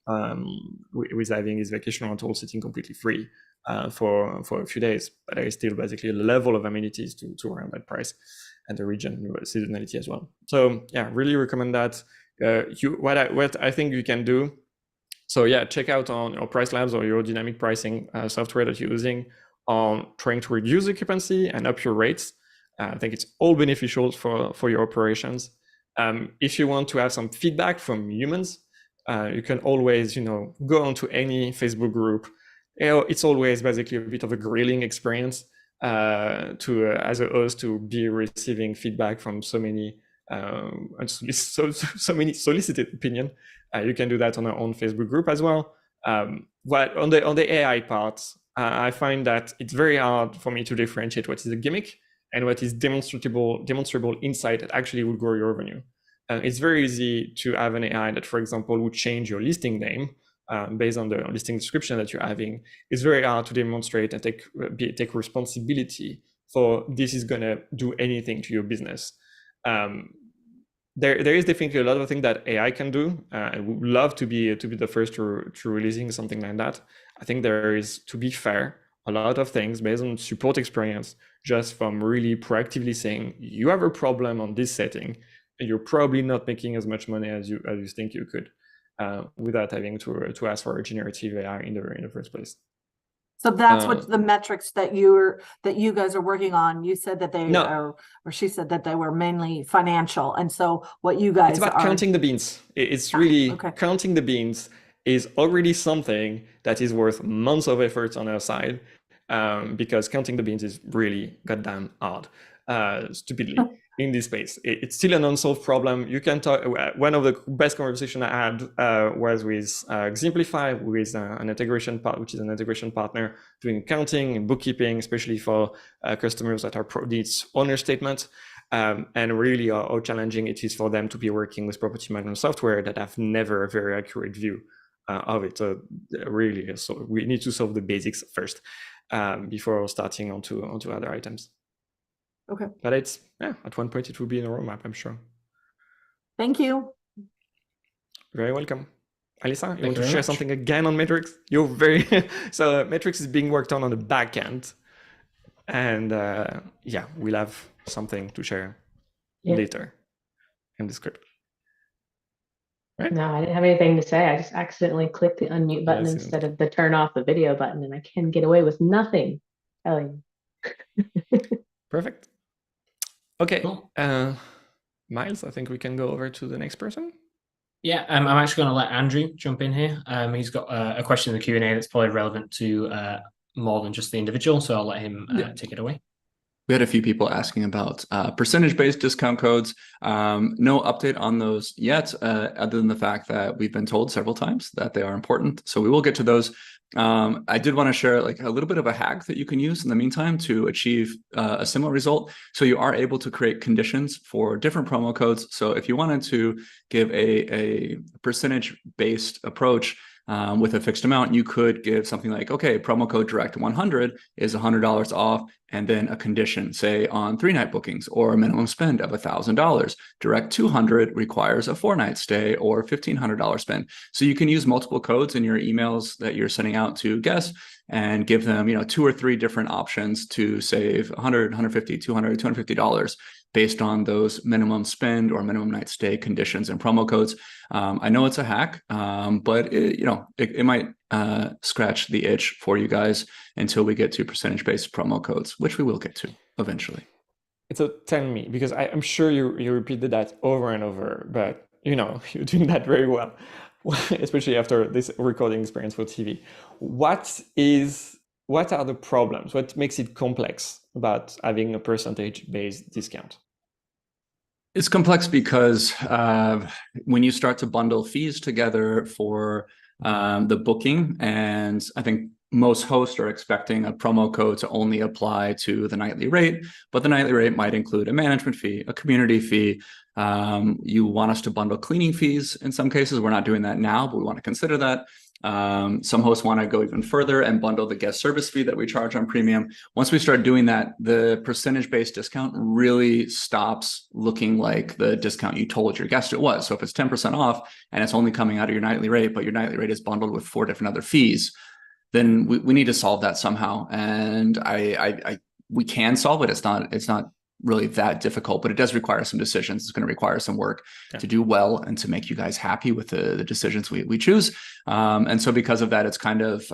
his vacation rental sitting completely free for a few days, but there is still basically a level of amenities to around that price, and the region seasonality as well. So yeah, really recommend that. What I think you can do. So yeah, check out on your Price Labs or your dynamic pricing software that you're using on trying to reduce occupancy and up your rates. I think it's all beneficial for your operations. If you want to have some feedback from humans, you can always, go onto any Facebook group. It's always basically a bit of a grilling experience as a host to be receiving feedback from so many solicited opinion. You can do that on our own Facebook group as well. But on the AI part, I find that it's very hard for me to differentiate what is a gimmick and what is demonstrable insight that actually will grow your revenue. It's very easy to have an AI that, for example, would change your listing name based on the listing description that you're having. It's very hard to demonstrate and take responsibility for this is going to do anything to your business. There is definitely a lot of things that AI can do. I would love to be the first to releasing something like that. I think there is, to be fair, a lot of things based on support experience, just from really proactively saying you have a problem on this setting, and you're probably not making as much money as you think you could, without having to ask for a generative AI in the first place. So that's what the metrics that you guys are working on. You said that they are, or she said that they were mainly financial, and so what you guys it's about counting the beans. It's really counting the beans is already something that is worth months of effort on our side, because counting the beans is really goddamn hard, stupidly. In this space, it's still an unsolved problem. You can talk. One of the best conversation I had was with Exemplify, with an integration which is an integration partner doing accounting and bookkeeping, especially for customers that needs owner statement, and really how challenging it is for them to be working with property management software that have never a very accurate view of it. So really, so we need to solve the basics first before starting onto other items. Okay. But it's, at one point it will be in a roadmap, I'm sure. Thank you. Very welcome. Alyssa, you want to share something again on Metrics? You're very so Metrics is being worked on the back end, and yeah, we'll have something to share later in the script. Right? No, I didn't have anything to say. I just accidentally clicked the unmute button instead of the turn off the video button, and I can get away with nothing. Telling you. Perfect. Okay, cool. Miles, I think we can go over to the next person. Yeah, I'm actually going to let Andrew jump in here. He's got a question in the Q&A that's probably relevant to more than just the individual, so I'll let him take it away. We had a few people asking about percentage-based discount codes. No update on those yet, other than the fact that we've been told several times that they are important. So we will get to those. I did want to share like a little bit of a hack that you can use in the meantime to achieve a similar result. So you are able to create conditions for different promo codes. So if you wanted to give a percentage-based approach with a fixed amount, you could give something like, okay, promo code direct 100 is $100 off, and then a condition, say on 3-night bookings or a minimum spend of $1,000. Direct 200 requires a 4-night stay or $1,500 spend. So you can use multiple codes in your emails that you're sending out to guests and give them, 2 or 3 different options to save $100, $150, $200, $250 based on those minimum spend or minimum night stay conditions and promo codes. I know it's a hack, but it might scratch the itch for you guys until we get to percentage-based promo codes, which we will get to eventually. So tell me, because I'm sure you repeated that over and over, but you're doing that very well, especially after this recording experience for TV. What are the problems? What makes it complex about having a percentage-based discount? It's complex because when you start to bundle fees together for the booking, and I think most hosts are expecting a promo code to only apply to the nightly rate, but the nightly rate might include a management fee, a community fee. You want us to bundle cleaning fees in some cases. We're not doing that now, but we want to consider that. Some hosts want to go even further and bundle the guest service fee that we charge on premium. Once we start doing that, the percentage-based discount really stops looking like the discount you told your guest it was. So if it's 10% off and it's only coming out of your nightly rate, but your nightly rate is bundled with 4 different other fees, then we need to solve that somehow. And we can solve it. It's not really that difficult, but it does require some decisions. It's going to require some work to do well and to make you guys happy with the decisions we choose. And so because of that, it's kind of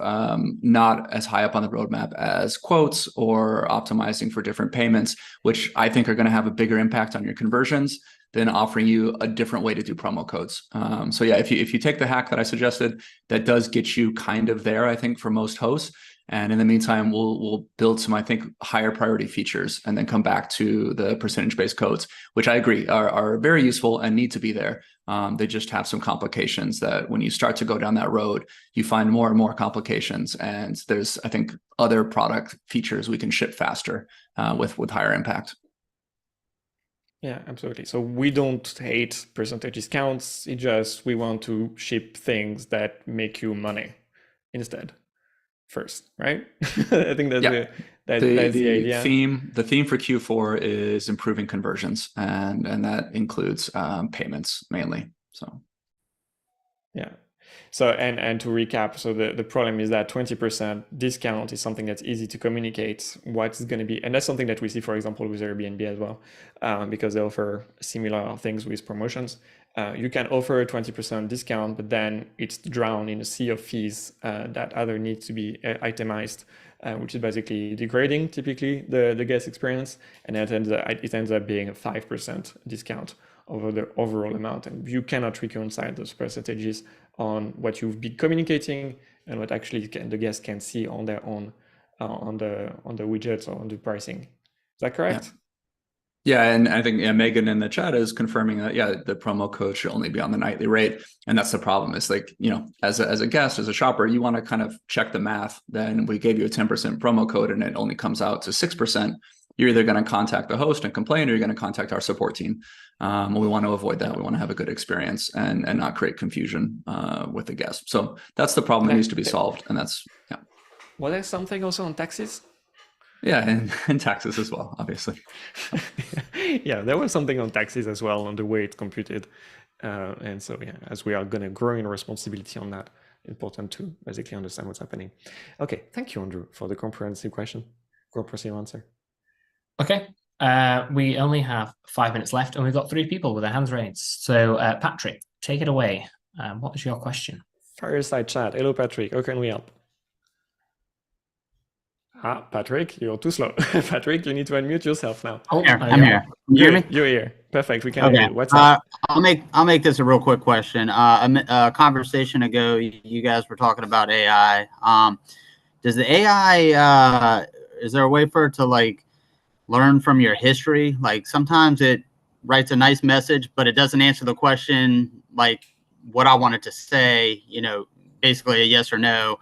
not as high up on the roadmap as quotes or optimizing for different payments, which I think are going to have a bigger impact on your conversions than offering you a different way to do promo codes. So yeah, if you take the hack that I suggested, that does get you kind of there, I think, for most hosts. And in the meantime, we'll build some, I think, higher priority features and then come back to the percentage-based codes, which I agree are very useful and need to be there. They just have some complications that when you start to go down that road, you find more and more complications. And there's, I think, other product features we can ship faster with higher impact. Yeah, absolutely. So we don't hate percentage discounts. It's just we want to ship things that make you money instead. First, right? I think that's that's the idea. The theme for Q4 is improving conversions, and that includes payments mainly. So yeah. So and to recap, so the problem is that 20% discount is something that's easy to communicate what's going to be, and that's something that we see, for example, with Airbnb as well, because they offer similar things with promotions. You can offer a 20% discount, but then it's drowned in a sea of fees that either need to be itemized, which is basically degrading typically the guest experience, and it ends up being a 5% discount over the overall amount, and you cannot reconcile those percentages on what you've been communicating and what actually the guests can see on their own on the widgets or on the pricing. Is that correct? Yeah, and I think Megan in the chat is confirming that the promo code should only be on the nightly rate, and that's the problem. It's like, as a guest, as a shopper, you want to kind of check the math. Then we gave you a 10% promo code, and it only comes out to 6%. You're either going to contact the host and complain, or you're going to contact our support team. We want to avoid that. We want to have a good experience and not create confusion with the guest. So that's the problem that needs to be solved, and that's Was there something also on taxes? Yeah, and taxes as well, obviously. Yeah, there was something on taxes as well, on the way it's computed. And so, yeah, as we are going to grow in responsibility on that, important to basically understand what's happening. Okay, thank you, Andrew, for the comprehensive answer. Okay, we only have 5 minutes left, and we've got 3 people with their hands raised. So, Patrick, take it away. What was your question? Fireside chat. Hello, Patrick. How can we help? Patrick, you're too slow. Patrick, you need to unmute yourself now. I'm here. Can you hear me? You're here. Perfect. We can hear you. What's up? I'll make this a real quick question. A conversation ago, you guys were talking about AI. Does the AI is there a way for it to like learn from your history? Like sometimes it writes a nice message, but it doesn't answer the question like what I wanted to say. You know, basically a yes or no.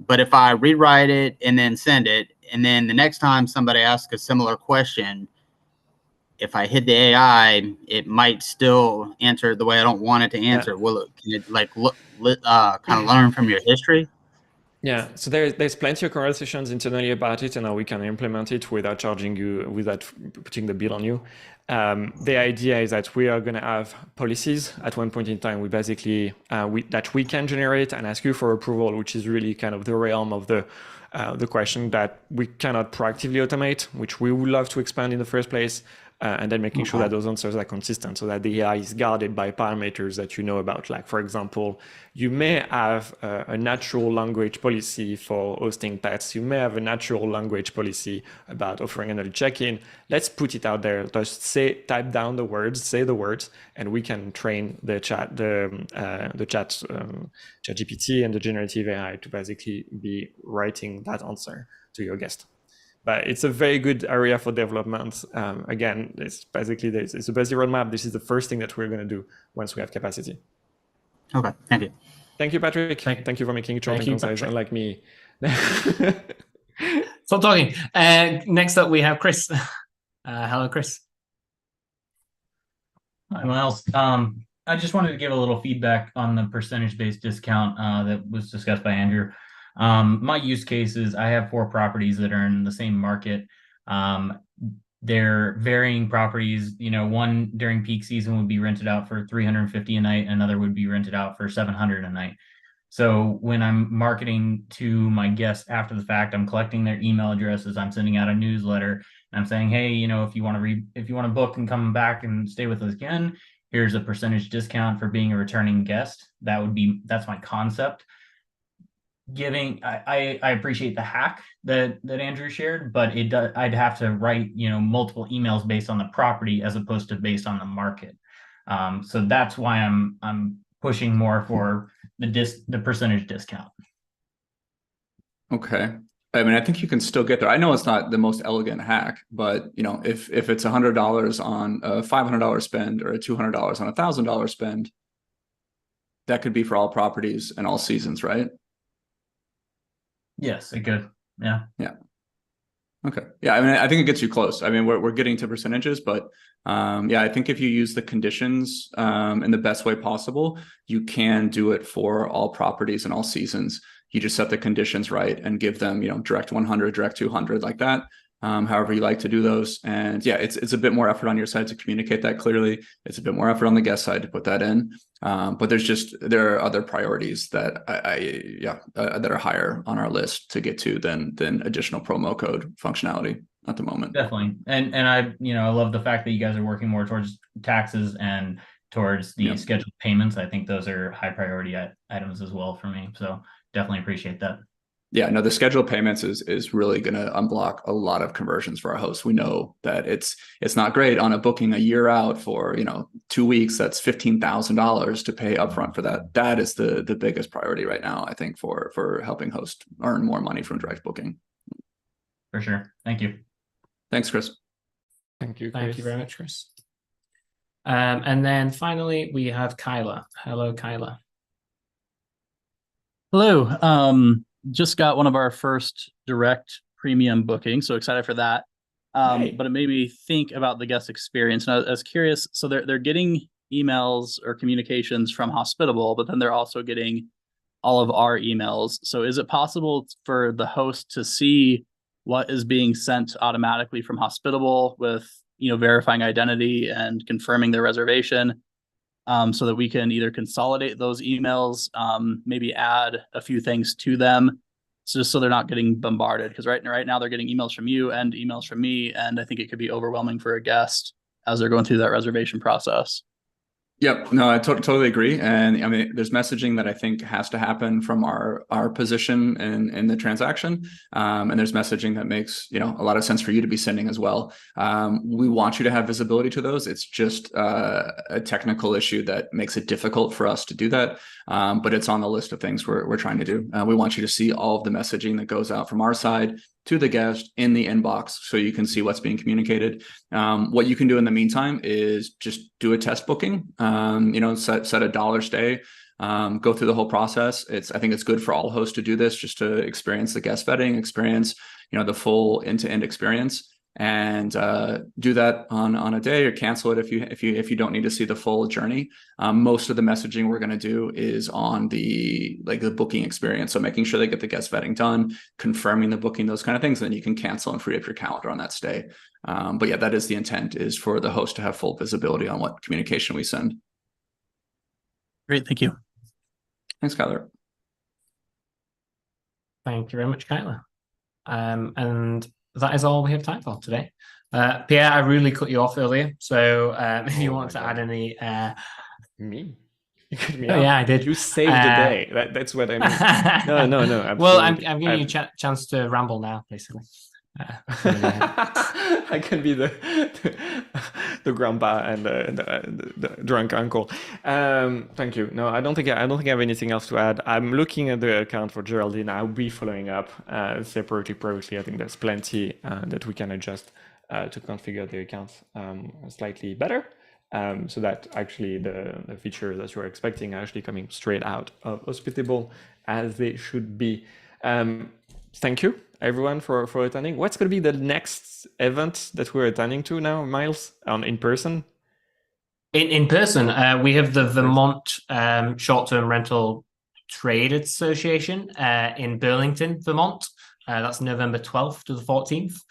But if I rewrite it and then send it, and then the next time somebody asks a similar question, if I hit the AI, it might still answer the way I don't want it to answer. Yeah. Can it like kind of learn from your history? Yeah, so there's plenty of conversations internally about it and how we can implement it without charging you, without putting the bill on you. The idea is that we are going to have policies at one point in time. We basically that we can generate and ask you for approval, which is really kind of the realm of the question that we cannot proactively automate, which we would love to expand in the first place. And then making sure that those answers are consistent so that the AI is guarded by parameters that you know about. Like, for example, you may have a natural language policy for hosting pets. You may have a natural language policy about offering another check-in. Let's put it out there. Just type down the words, say the words, and we can train the ChatGPT and the generative AI to basically be writing that answer to your guest. But it's a very good area for development. Again, it's basically it's a busy roadmap. This is the first thing that we're going to do once we have capacity. Okay, thank you. Thank you, Patrick. Thank you for making it short and concise, unlike me. Stop talking. Next up, we have Chris. Hello, Chris. Hi, Miles. I just wanted to give a little feedback on the percentage-based discount that was discussed by Andrew. My use case is I have 4 properties that are in the same market. They're varying properties. You know, one during peak season would be rented out for $350 a night. Another would be rented out for $700 a night. So when I'm marketing to my guests after the fact, I'm collecting their email addresses. I'm sending out a newsletter. And I'm saying, hey, you know, if you want to book and come back and stay with us again, here's a percentage discount for being a returning guest. That's my concept. I appreciate the hack that Andrew shared, but I'd have to write, you know, multiple emails based on the property as opposed to based on the market. So that's why I'm pushing more for the percentage discount. Okay. I mean, I think you can still get there. I know it's not the most elegant hack, but you know, if it's $100 on a $500 spend or a $200 on a $1,000 spend, that could be for all properties and all seasons, right? Yes, it could. Yeah. Yeah. Okay. Yeah. I mean, I think it gets you close. I mean, we're getting to percentages, but yeah, I think if you use the conditions in the best way possible, you can do it for all properties and all seasons. You just set the conditions right and give them, you know, direct 100, direct 200 like that. However you like to do those. And yeah, it's a bit more effort on your side to communicate that clearly. It's a bit more effort on the guest side to put that in. But there are other priorities that that are higher on our list to get to than additional promo code functionality at the moment. Definitely. And I love the fact that you guys are working more towards taxes and towards the scheduled payments. I think those are high priority items as well for me. So definitely appreciate that. Yeah, no, the scheduled payments is really going to unblock a lot of conversions for our hosts. We know that it's not great on a booking a year out for 2 weeks. That's $15,000 to pay upfront for that. That is the biggest priority right now, I think, for helping hosts earn more money from direct booking. For sure. Thank you. Thanks, Chris. Thank you. Thank you very much, Chris. And then finally we have Kyla. Hello, Kyla. Hello. Just got one of our first direct premium bookings, so excited for that. But it made me think about the guest experience, and I was curious. So they're getting emails or communications from Hospitable, but then they're also getting all of our emails. So is it possible for the host to see what is being sent automatically from Hospitable with verifying identity and confirming their reservation? so that we can either consolidate those emails, maybe add a few things to them, so they're not getting bombarded. Because right now they're getting emails from you and emails from me, and I think it could be overwhelming for a guest as they're going through that reservation process. Yep. No, I totally agree. And I mean, there's messaging that I think has to happen from our position in the transaction. And there's messaging that makes, a lot of sense for you to be sending as well. We want you to have visibility to those. It's just a technical issue that makes it difficult for us to do that. But it's on the list of things we're trying to do. We want you to see all of the messaging that goes out from our side to the guest in the inbox, so you can see what's being communicated. What you can do in the meantime is just do a test booking, set a dollar stay, go through the whole process. I think it's good for all hosts to do this, just to experience the guest vetting, experience, the full end-to-end experience, and do that on a day, or cancel it if you don't need to see the full journey. Most of the messaging we're going to do is on the booking experience, so making sure they get the guest vetting done, confirming the booking, those kind of things. Then you can cancel and free up your calendar on that stay. But yeah, that is the intent, is for the host to have full visibility on what communication we send. Great, thank you. Thanks, Kyler. Thank you very much, Kyler. And that is all we have time for today. Pierre, I really cut you off earlier, so if you want to add any... Me? You cut me off? Yeah, I did. You saved the day. That's what I mean. No. Absolutely. Well, I'm giving you a chance to ramble now, basically. I can be the grandpa and the drunk uncle. Thank you. No, I don't think I have anything else to add. I'm looking at the account for Geraldine. I'll be following up separately, privately. I think there's plenty that we can adjust to configure the accounts slightly better, so that actually the features that you're expecting are actually coming straight out of Hospitable, as they should be. Thank you, everyone, for attending. What's going to be the next event that we're attending to now, Miles, in person? In person, we have the Vermont Short-Term Rental Trade Association in Burlington, Vermont. That's November 12th to the 14th.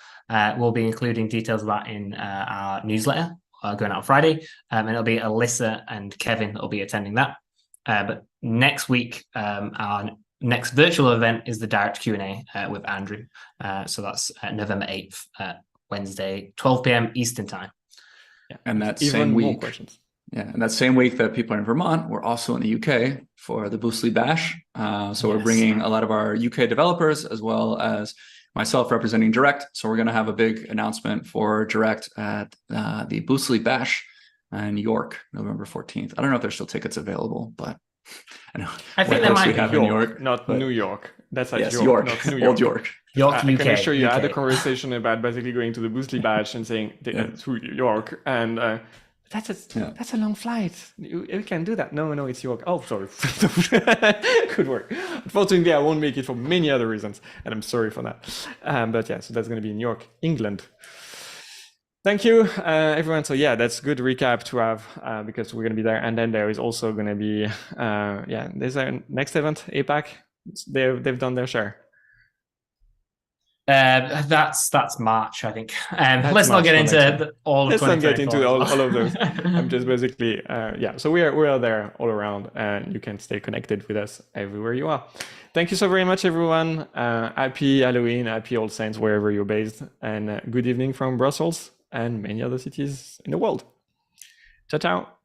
We'll be including details of that in our newsletter going out on Friday. And it'll be Alyssa and Kevin that will be attending that. But next week, our next virtual event is the direct Q&A with Andrew. So that's November 8th, Wednesday, 12 p.m. Eastern time. Yeah. And that Even same more week, questions. Yeah, and that same week that people are in Vermont, we're also in the UK for the Boostly Bash. So we're bringing a lot of our UK developers, as well as myself representing Direct. So we're going to have a big announcement for Direct at the Boostly Bash in York, November 14th. I don't know if there's still tickets available, but I think there might be. York, in York, not New York. That's at York, not New York. Old York. York, UK. I can assure you, UK. I had a conversation about basically going to the Boostly Badge and saying to York, and that's a long flight. You can do that. No, it's York. Oh, sorry. Good work. Unfortunately, I won't make it for many other reasons, and I'm sorry for that. But yeah, so that's going to be in York, England. Thank you, everyone. So yeah, that's good recap to have because we're going to be there. And then there is also going to be, there's our next event, APAC. They've done their share. That's March, I think. Let's not get into all of Let's not get into all of those. well. I'm just basically, So we are there all around, and you can stay connected with us everywhere you are. Thank you so very much, everyone. Happy Halloween, happy All Saints, wherever you're based, and good evening from Brussels and many other cities in the world. Ciao, ciao.